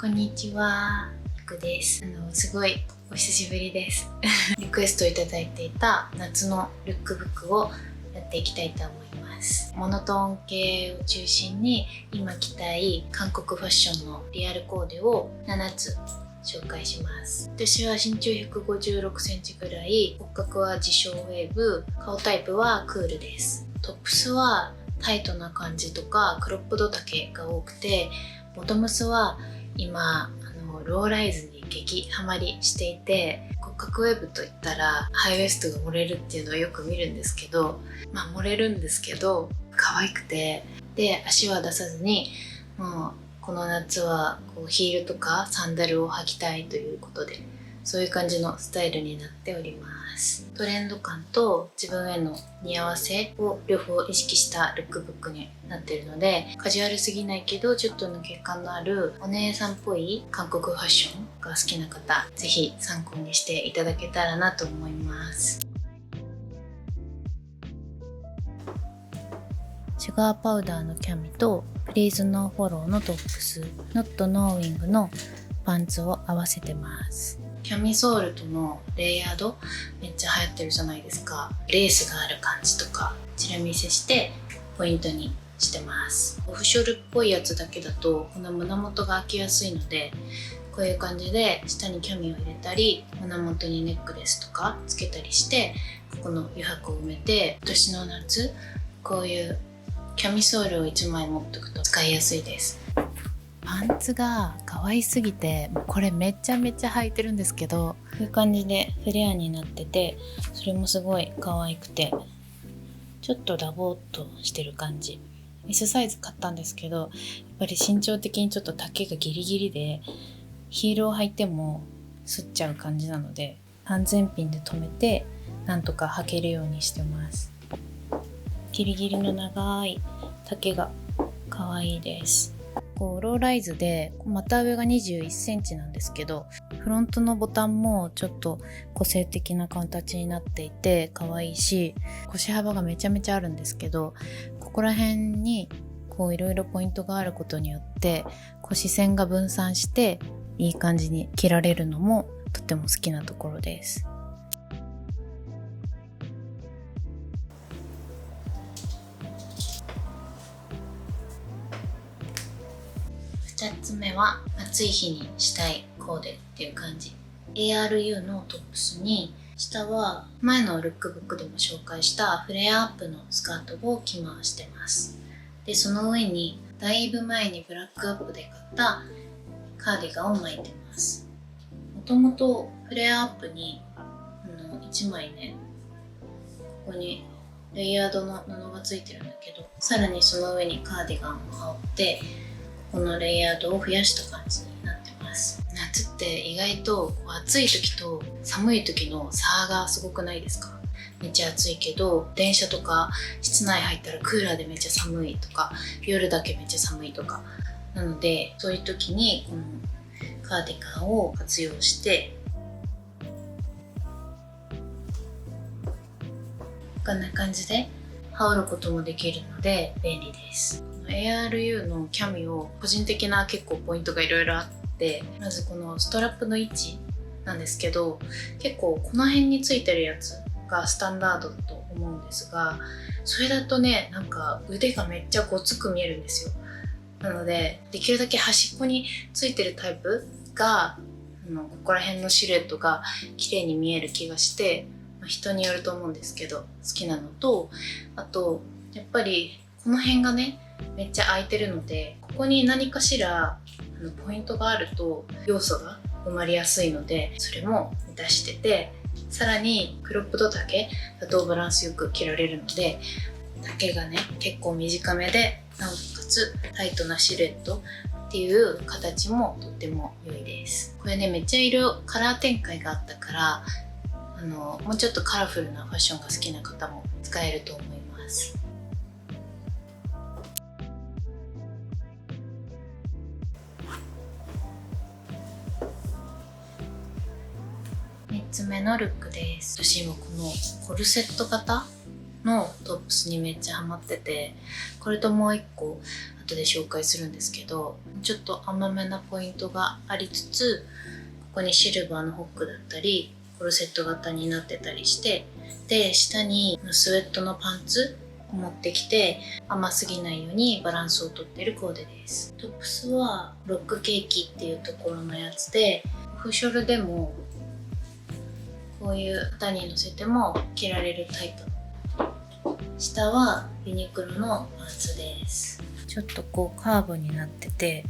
こんにちは、ゆくです。すごいお久しぶりです。リクエストいただいていた夏のルックブックをやっていきたいと思います。モノトーン系を中心に今着たい韓国ファッションのリアルコーデを7つ紹介します。私は身長156センチぐらい、骨格は自称ウェーブ、顔タイプはクールです。トップスはタイトな感じとかクロップド丈が多くて、ボトムスは今ローライズに激ハマりしていて、骨格ウェーブといったらハイウエストが盛れるっていうのをよく見るんですけど、盛れるんですけど可愛くて、で足は出さずに、もうこの夏はこうヒールとかサンダルを履きたいということで、そういう感じのスタイルになっております。トレンド感と自分への似合わせを両方意識したルックブックになっているので、カジュアルすぎないけどちょっと抜け感のあるお姉さんっぽい韓国ファッションが好きな方、ぜひ参考にしていただけたらなと思います。シュガーパウダーのキャミとプリーズのフォローのトップス、ノットノーウィングのパンツを合わせてます。キャミソールとのレイヤードめっちゃ流行ってるじゃないですか。レースがある感じとかチラ見せしてポイントにしてます。オフショルっぽいやつだけだとこの胸元が開きやすいので、こういう感じで下にキャミを入れたり、胸元にネックレスとかつけたりして、ここの余白を埋めて、今年の夏こういうキャミソールを1枚持っておくと使いやすいです。パンツが可愛すぎて、これめちゃめちゃ履いてるんですけど、こういう感じでフレアになってて、それもすごい可愛くて、ちょっとダボーっとしてる感じ。S サイズ買ったんですけど、やっぱり身長的にちょっと丈がギリギリで、ヒールを履いてもすっちゃう感じなので、安全ピンで留めてなんとか履けるようにしてます。ギリギリの長い丈が可愛いです。こうローライズで股上が21センチなんですけど、フロントのボタンもちょっと個性的な形になっていて可愛いし、腰幅がめちゃめちゃあるんですけど、ここら辺にこういろいろポイントがあることによって腰線が分散していい感じに着られるのもとても好きなところです。2つ目は暑い日にしたいコーデっていう感じ。 ARU のトップスに、下は前のルックブックでも紹介したフレアアップのスカートを着回してます。でその上にだいぶ前にブラックアップで買ったカーディガンを巻いてます。もともとフレアアップに1枚ね、ここにレイヤードの布がついてるんだけど、さらにその上にカーディガンを羽織って、このレイヤードを増やした感じになってます。夏って意外と暑い時と寒い時の差がすごくないですか？めっちゃ暑いけど電車とか室内入ったらクーラーでめっちゃ寒いとか、夜だけめっちゃ寒いとか、なのでそういう時にこのカーディガンを活用してこんな感じで羽織ることもできるので便利です。ARU のキャミを個人的な結構ポイントがいろいろあって、まずこのストラップの位置なんですけど、結構この辺についてるやつがスタンダードだと思うんですが、それだとね、なんか腕がめっちゃごつく見えるんですよ。なのでできるだけ端っこについてるタイプがここら辺のシルエットが綺麗に見える気がして、人によると思うんですけど好きなのと、あとやっぱりこの辺がねめっちゃ空いてるので、ここに何かしらポイントがあると要素が埋まりやすいので、それも満たしてて、さらにクロップド丈だとバランスよく着られるので、丈がね結構短めでなおかつタイトなシルエットっていう形もとっても良いです。これねめっちゃ色カラー展開があったから、もうちょっとカラフルなファッションが好きな方も使えると思います。3つ目のルックです。私今このコルセット型のトップスにめっちゃハマってて、これともう1個後で紹介するんですけど、ちょっと甘めなポイントがありつつ、ここにシルバーのホックだったりコルセット型になってたりして、で下にスウェットのパンツを持ってきて、甘すぎないようにバランスをとっているコーデです。トップスはロックケーキっていうところのやつで、オフショルでもこういう肩に乗せても着られるタイプ。下はユニクロのパンツです。ちょっとこうカーブになってて、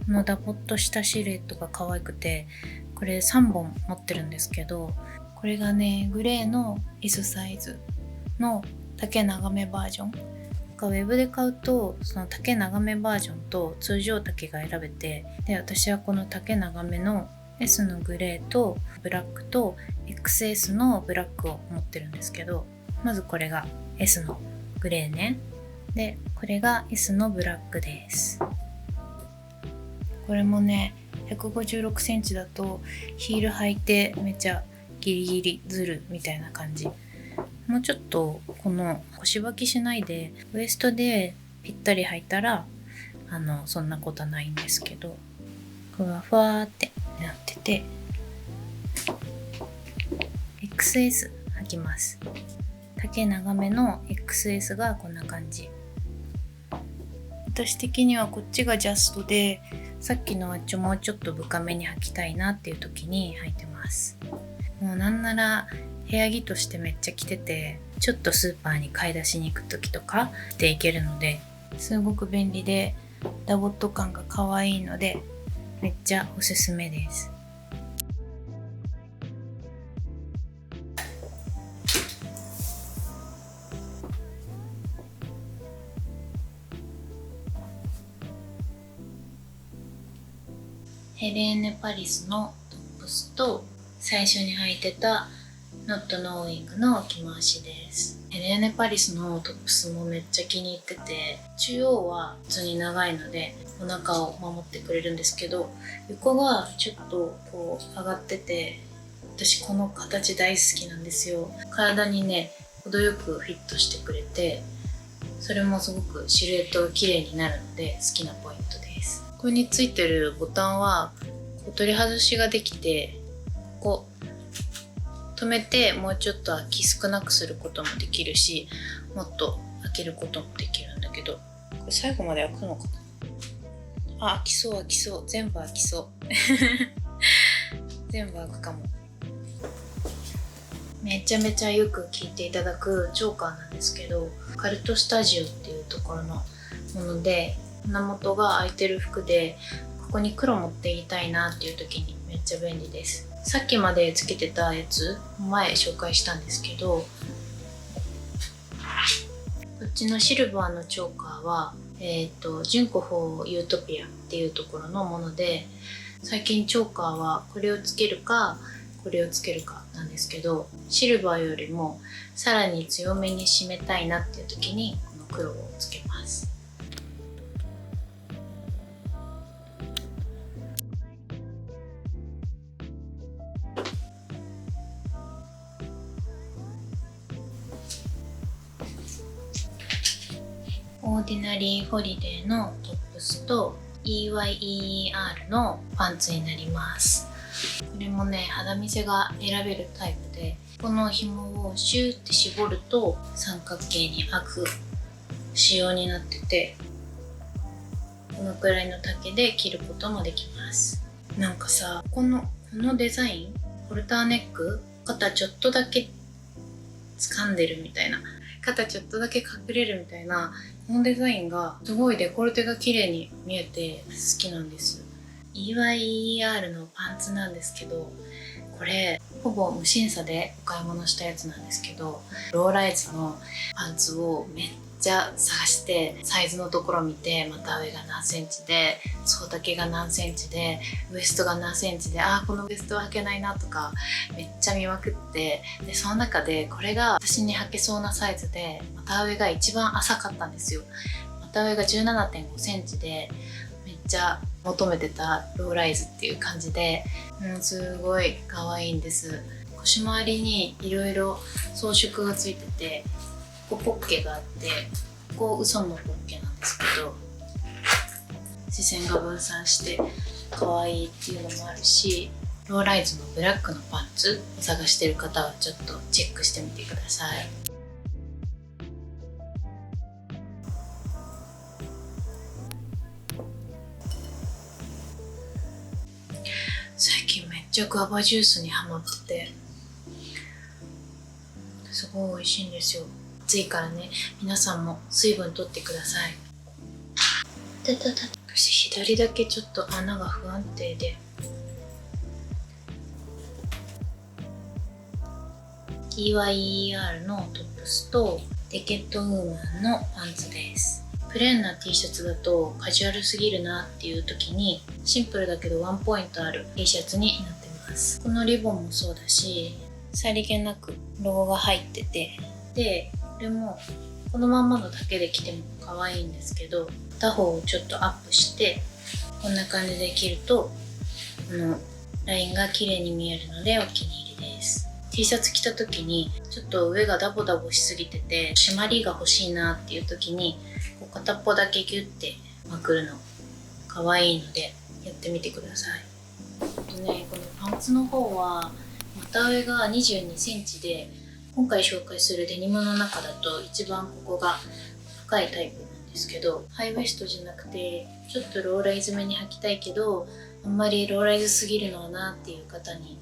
このダボっとしたシルエットが可愛くて、これ3本持ってるんですけど、これがねグレーの S サイズの丈長めバージョン。ウェブで買うとその丈長めバージョンと通常丈が選べて、で私はこの丈長めの S のグレーとブラックと XS のブラックを持ってるんですけど、まずこれが S のグレーね。でこれが S のブラックです。これもね156センチだとヒール履いてめっちゃギリギリズルみたいな感じ。もうちょっとこの腰履きしないでウエストでぴったり履いたらそんなことはないんですけど、これはふわーってなってて XS 履きます。丈長めの XS がこんな感じ。私的にはこっちがジャストで、さっきのはもうちょっと深めに履きたいなっていう時に履いてます。もうなんなら部屋着としてめっちゃ着てて、ちょっとスーパーに買い出しに行く時とか着ていけるので、すごく便利でダボっと感が可愛いのでめっちゃおすすめです。ヘレーネ・パリスのトップスと最初に履いてたノット・ノーウィングの着回しです。ヘレーネ・パリスのトップスもめっちゃ気に入ってて、中央は普通に長いのでお腹を守ってくれるんですけど、横がちょっとこう上がってて、私この形大好きなんですよ。体にね程よくフィットしてくれて、それもすごくシルエットが綺麗になるので好きなポイントです。ここについてるボタンはこう取り外しができて、ここ止めてもうちょっと空き少なくすることもできるし、もっと開けることもできるんだけど、これ最後まで開くのかな。開きそう、全部開きそう全部開くかも。めちゃめちゃよく聴いていただくチョーカーなんですけど、カルトスタジオっていうところのもので、胸元が開いてる服でここに黒持っていきたいなっていう時にめっちゃ便利です。さっきまでつけてたやつ前紹介したんですけど、こっちのシルバーのチョーカーは純子フォーユートピアっていうところのもので、最近チョーカーはこれをつけるかこれをつけるかなんですけど、シルバーよりもさらに強めに締めたいなっていう時にこの黒をつけます。オーディナリーホリデーのトップスと EYEER のパンツになります。これもね肌見せが選べるタイプで、この紐をシューって絞ると三角形に開く仕様になってて、このくらいの丈で着ることもできます。なんかさ、このデザイン、ホルターネック、肩ちょっとだけ掴んでるみたいな、肩ちょっとだけ隠れるみたいな、このデザインがすごいデコルテが綺麗に見えて好きなんです。 EYER のパンツなんですけど、これほぼ無審査でお買い物したやつなんですけど、ローライズのパンツをめっちゃ探して、サイズのところ見て、また上が何センチで、総丈が何センチで、ウエストが何センチで、このウエストは履けないなとかめっちゃ見まくって、でその中でこれが私に履けそうなサイズで、また上が一番浅かったんですよ。また上が 17.5 センチで、めっちゃ求めてたローライズっていう感じで、すごい可愛いんです。腰回りにいろいろ装飾がついてて、ここポッケがあって、こ嘘のポッケなんですけど、視線が分散して可愛いっていうのもあるし、ローライズのブラックのパンツを探してる方はちょっとチェックしてみてください。最近めっちゃグアバジュースにハマってて、すごい美味しいんですよ。暑いからね、皆さんも水分とってください。私左だけちょっと穴が不安定で、EYER のトップスとデケットウーマンのパンツです。プレーンな T シャツだとカジュアルすぎるなっていう時に、シンプルだけどワンポイントある T シャツになってます。このリボンもそうだし、さりげなくロゴが入ってて、でこれもこのまんまのだけで着ても可愛いんですけど、片方をちょっとアップしてこんな感じで着るとこのラインが綺麗に見えるのでお気に入りです。 T シャツ着た時にちょっと上がダボダボしすぎてて締まりが欲しいなっていう時に、こう片っぽだけギュッてまくるの可愛いのでやってみてください。このパンツの方は股上が22センチで、今回紹介するデニムの中だと一番ここが深いタイプなんですけど、ハイウエストじゃなくてちょっとローライズめに履きたいけどあんまりローライズすぎるのはなっていう方に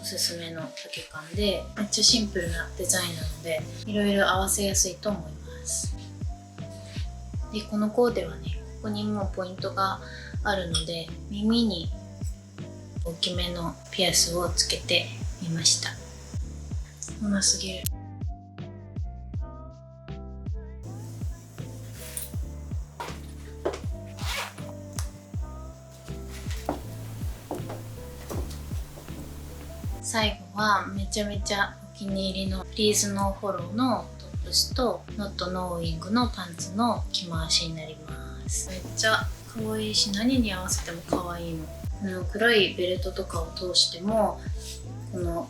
おすすめの丈感で、めっちゃシンプルなデザインなのでいろいろ合わせやすいと思います。でこのコーデはね、ここにもポイントがあるので耳に大きめのピアスをつけてみました。うますぎる。最後はめちゃめちゃお気に入りのプリーズノーフォローのトップスとノットノーウィングのパンツの着回しになります。めっちゃ可愛いし、何に合わせても可愛いの。黒いベルトとかを通してもこの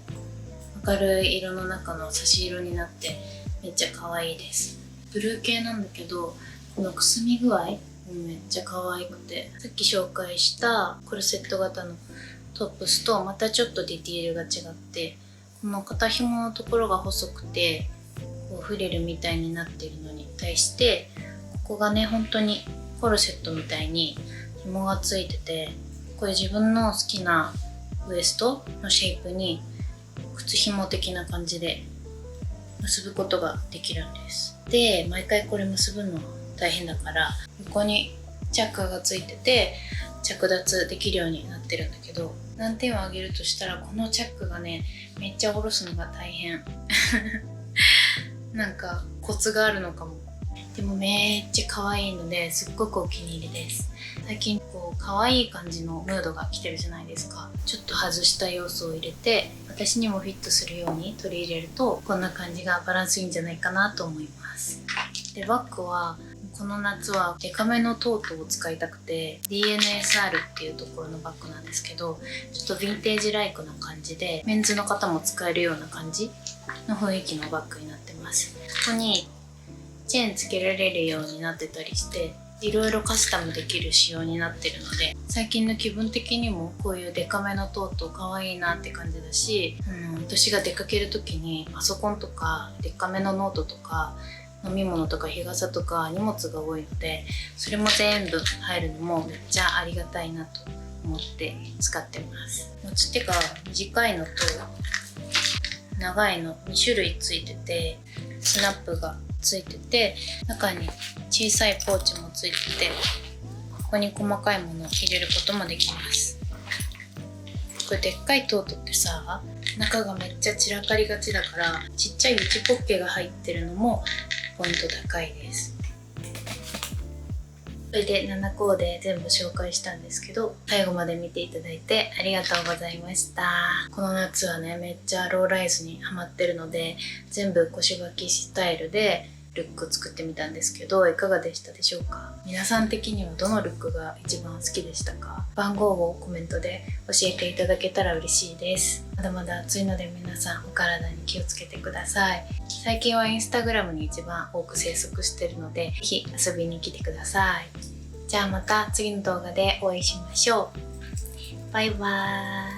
明るい色の中の差し色になってめっちゃ可愛いです。ブルー系なんだけど、このくすみ具合めっちゃ可愛くて、さっき紹介したコルセット型のトップスとまたちょっとディティールが違って、この肩紐のところが細くてこうフリルみたいになっているのに対して、ここがね本当にコルセットみたいに紐がついてて、これ自分の好きなウエストのシェイプに靴紐的な感じで結ぶことができるんです。で毎回これ結ぶの大変だから横にチャックがついてて着脱できるようになってるんだけど、難点を挙げるとしたらこのチャックがねめっちゃ下ろすのが大変なんかコツがあるのかも。でもめっちゃ可愛いのですっごくお気に入りです。最近こう可愛い感じのムードが来てるじゃないですか。ちょっと外した要素を入れて私にもフィットするように取り入れるとこんな感じがバランスいいんじゃないかなと思います。でバッグはこの夏はデカめのトートを使いたくて DNSR っていうところのバッグなんですけど、ちょっとヴィンテージライクな感じでメンズの方も使えるような感じの雰囲気のバッグになってます。ここにチェーンつけられるようになってたりしていろいろカスタムできる仕様になってるので、最近の気分的にもこういうデカめのトート可愛いなって感じだし、私が出かける時にパソコンとかデカめのノートとか飲み物とか日傘とか荷物が多いので、それも全部入るのもめっちゃありがたいなと思って使ってます。持ち手が短いのと長いの2種類ついてて、スナップがついてて、中に小さいポーチもついてて、ここに細かいものを入れることもできます。これでっかいトートってさ、中がめっちゃ散らかりがちだから、ちっちゃい内ポッケが入ってるのもポイント高いです。それで7コーデ全部紹介したんですけど、最後まで見ていただいてありがとうございました。この夏はねめっちゃローライズにハマってるので、全部腰履きスタイルでルックを作ってみたんですけど、いかがでしたでしょうか？皆さん的にはどのルックが一番好きでしたか？番号をコメントで教えていただけたら嬉しいです。まだまだ暑いので皆さんお体に気をつけてください。最近はインスタグラムに一番多く生息してるので、ぜひ遊びに来てください。じゃあまた次の動画でお会いしましょう。バイバーイ。